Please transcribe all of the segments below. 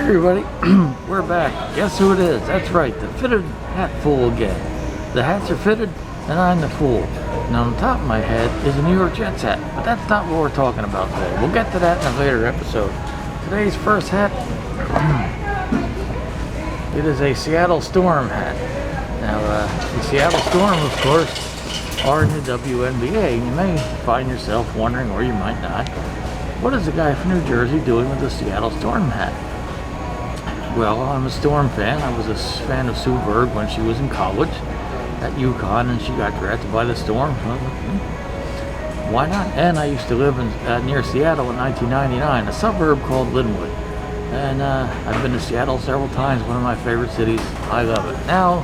everybody, we're back. Guess who it is? That's right, the fitted hat fool again. The hats are fitted and I'm the fool. Now on top of my head is a New York Jets hat, but that's not what we're talking about today. We'll get to that in a later episode. Today's first hat, it is a Seattle Storm hat. Now the Seattle Storm, of course, are in the WNBA. You may find yourself wondering, or you might not, what is the guy from New Jersey doing with the Seattle Storm hat? Well, I'm a Storm fan. I was a fan of Sue Bird when she was in college at UConn, and she got drafted by the Storm. Why not? And I used to live in near Seattle in 1999, a suburb called Lynnwood. And I've been to Seattle several times, one of my favorite cities. I love it. Now,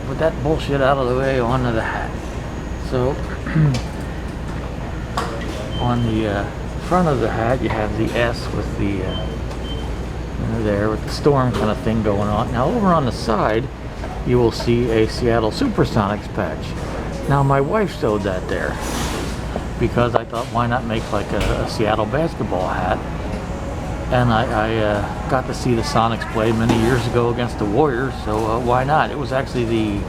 with that bullshit out of the way, onto the hat. So, on the front of the hat, you have the S with the there with the Storm kind of thing going on. Now over on the side you will see a Seattle Supersonics patch. Now my wife sewed that there because I thought, why not make like a Seattle basketball hat? And I got to see the Sonics play many years ago against the Warriors, so why not? It was actually the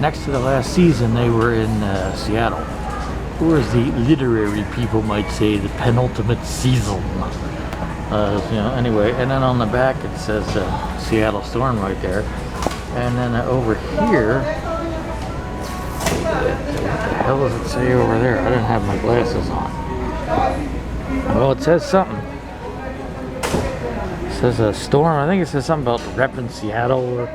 next to the last season they were in Seattle, or as the literary people might say, the penultimate season. Anyway, and then on the back it says Seattle Storm right there. And then over here, what the hell does it say over there? I didn't have my glasses on. Well, it says something. It says a Storm. I think it says something about repping Seattle or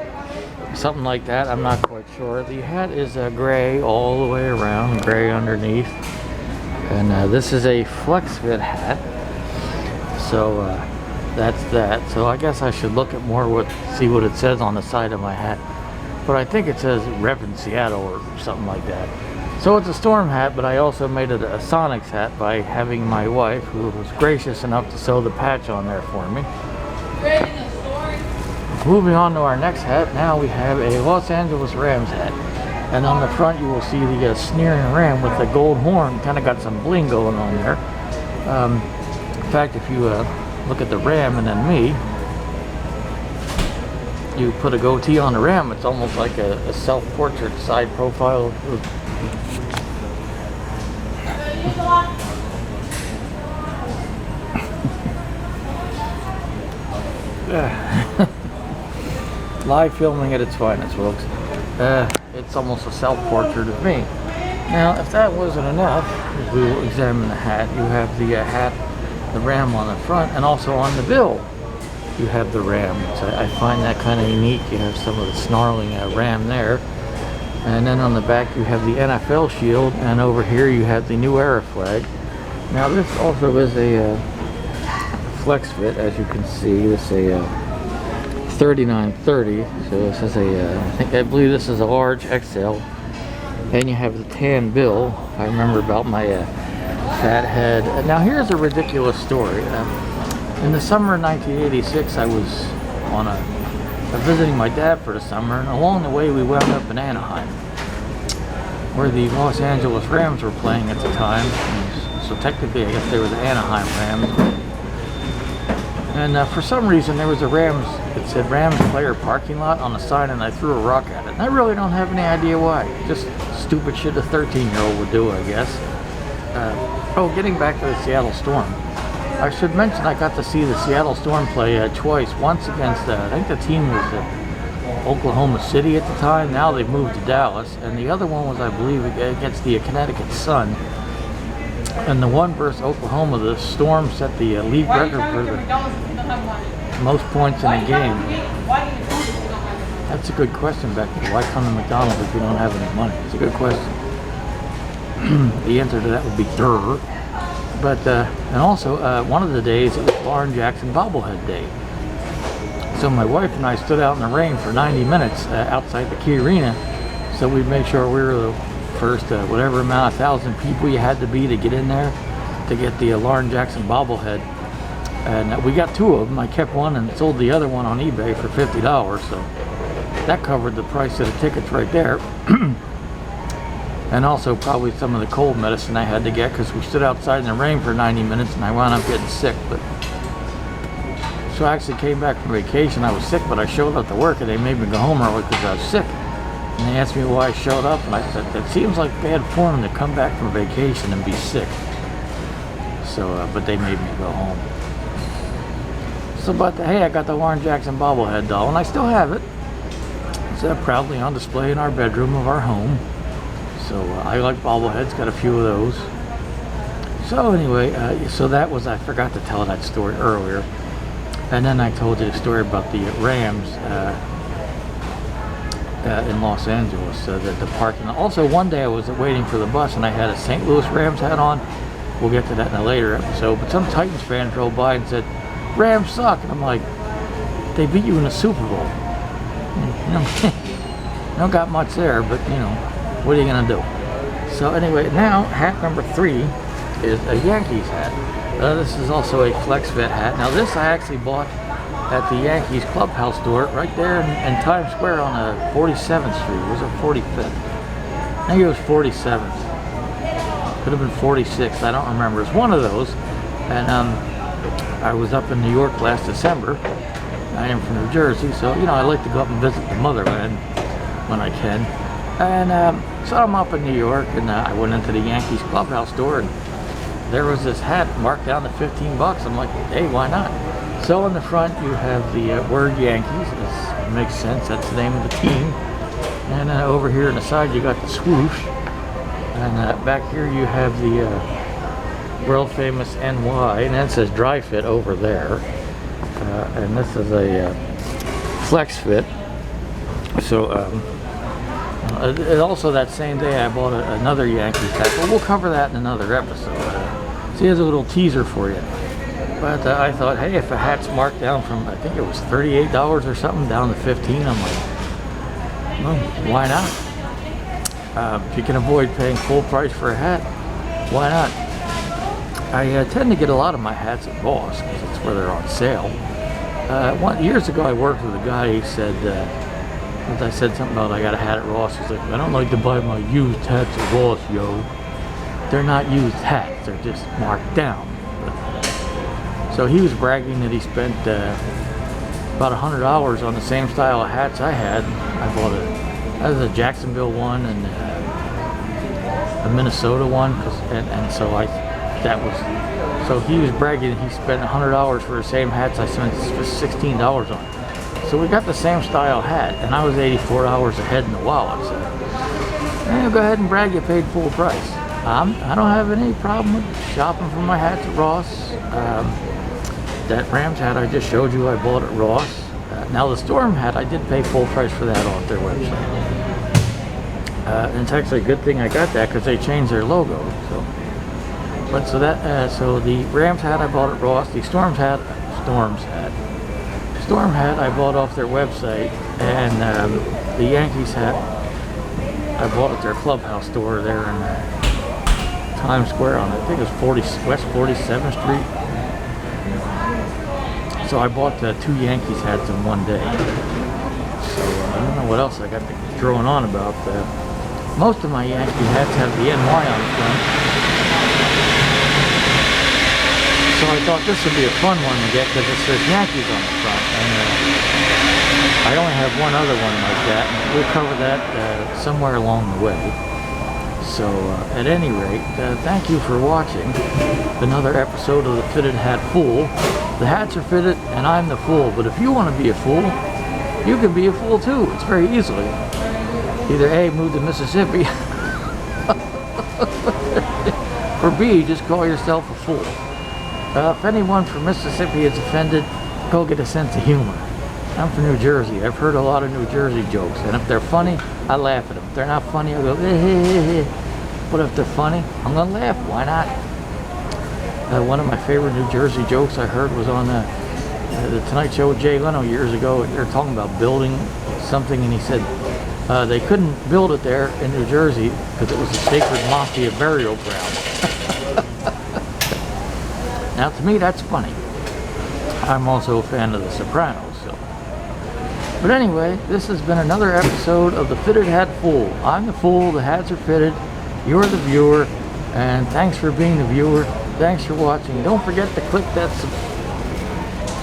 something like that. I'm not quite sure. The hat is gray all the way around, gray underneath. And this is a flex fit hat. So that's that. So I guess I should look at more see what it says on the side of my hat. But I think it says Rep in Seattle or something like that. So it's a Storm hat, but I also made it a Sonics hat by having my wife, who was gracious enough to sew the patch on there for me. Moving on to our next hat, now we have a Los Angeles Rams hat. And on the front you will see the sneering ram with the gold horn. Kind of got some bling going on there. In fact, if you look at the ram and then me, you put a goatee on the ram, it's almost like a self-portrait side profile. Live filming at its finest, folks. It's almost a self-portrait of me. Now, if that wasn't enough, we will examine the hat. You have the hat, the ram on the front, and also on the bill you have the ram. So I find that kind of unique. You have some of the snarling ram there, and then on the back you have the NFL shield, and over here you have the New Era flag. Now this also is a flex fit, as you can see. It's a 3930, so this is I believe this is a large XL. And you have the tan bill. I remember about my fat head. Now here's a ridiculous story. In the summer of 1986, I was visiting my dad for the summer, and along the way we wound up in Anaheim, where the Los Angeles Rams were playing at the time. So technically, I guess they were the Anaheim Rams. And for some reason, there was a Rams, it said Rams player parking lot on the sign, and I threw a rock at it. And I really don't have any idea why. Just stupid shit a 13-year-old would do, I guess. Getting back to the Seattle Storm. I should mention I got to see the Seattle Storm play twice. Once against, I think the team was Oklahoma City at the time. Now they've moved to Dallas. And the other one was, I believe, against the Connecticut Sun. And the one versus Oklahoma, the Storm set the league record for the most points in a game. That's a good question, Becky. Why come to McDonald's if you don't have any money? It's a good question. The answer to that would be durr. But, and also, one of the days it was Lauren Jackson bobblehead day. So my wife and I stood out in the rain for 90 minutes outside the Key Arena, so we'd make sure we were the first, whatever amount of 1,000 people you had to be to get in there to get the Lauren Jackson bobblehead. And we got two of them. I kept one and sold the other one on eBay for $50, so that covered the price of the tickets right there. And also probably some of the cold medicine I had to get, because we stood outside in the rain for 90 minutes and I wound up getting sick. But So I actually came back from vacation. I was sick, but I showed up to work and they made me go home early because I was sick. And they asked me why I showed up, and I said, it seems like bad form to come back from vacation and be sick. So, but they made me go home. So, but hey, I got the Warren Jackson bobblehead doll, and I still have it. It's proudly on display in our bedroom of our home. So I like bobbleheads, got a few of those. So anyway, so that was, I forgot to tell that story earlier. And then I told you the story about the Rams in Los Angeles, the parking. Also, one day I was waiting for the bus and I had a St. Louis Rams hat on. We'll get to that in a later episode. But some Titans fan drove by and said, Rams suck. And I'm like, they beat you in the Super Bowl. Don't got much there, but you know, what are you going to do? So anyway, now hat number 3 is a Yankees hat. This is also a Flex Fit hat. Now this I actually bought at the Yankees clubhouse store right there in Times Square on 47th Street. Was it 45th? I think it was 47th. Could have been 46th. I don't remember. It's one of those. And I was up in New York last December. I am from New Jersey, so you know I like to go up and visit the motherland when I can. And so I'm up in New York, and I went into the Yankees clubhouse store, and there was this hat marked down to 15 bucks. I'm like, hey, why not? So on the front you have the word Yankees. It makes sense. That's the name of the team. And over here on the side you got the swoosh. And back here you have the world famous NY, and that says dry fit over there. And this is a flex fit. So and also that same day I bought another Yankees hat, but we'll cover that in another episode. So here's a little teaser for you. But I thought, hey, if a hat's marked down from, I think it was $38 or something, down to 15, I'm like, well, why not? If you can avoid paying full price for a hat, why not? I tend to get a lot of my hats at Ross because it's where they're on sale. Years ago I worked with a guy. He said, I said something about I got a hat at Ross. He's like, I don't like to buy my used hats at Ross, yo. They're not used hats, they're just marked down. So he was bragging that he spent about $100 on the same style of hats I had. I bought that was a Jacksonville one and a Minnesota one, so he was bragging that he spent $100 for the same hats I spent $16 on. So we got the same style hat, and I was $84 ahead in the wallet. So go ahead and brag you paid full price. I don't have any problem with shopping for my hats at Ross. That Rams hat I just showed you I bought at Ross. Now the Storm hat, I did pay full price for that off their website. And it's actually a good thing I got that because they changed their logo. So the Rams hat I bought at Ross. The Storm hat I bought off their website, and the Yankees hat I bought at their clubhouse store there in Times Square on, I think it was West 47th Street. So I bought 2 Yankees hats in one day. So I don't know what else I got to drone on about. Most of my Yankee hats have the NY on the front. So I thought this would be a fun one to get because it says Yankees on the front. And I only have one other one like that. And we'll cover that somewhere along the way. So at any rate, thank you for watching another episode of the Fitted Hat Fool. The hats are fitted and I'm the fool, but if you want to be a fool, you can be a fool too. It's very easily. Either A, move to Mississippi, or B, just call yourself a fool. If anyone from Mississippi is offended, go get a sense of humor. I'm from New Jersey. I've heard a lot of New Jersey jokes, and if they're funny, I laugh at them. If they're not funny, I go, but if they're funny, I'm going to laugh. Why not? One of my favorite New Jersey jokes I heard was on the Tonight Show with Jay Leno years ago. They were talking about building something, and he said they couldn't build it there in New Jersey because it was a sacred mafia burial ground. Now, to me, that's funny. I'm also a fan of The Sopranos. So. But anyway, this has been another episode of the Fitted Hat Fool. I'm the fool, the hats are fitted, you're the viewer, and thanks for being the viewer. Thanks for watching. Don't forget to click that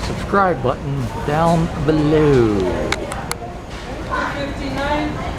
subscribe subscribe button down below. 59.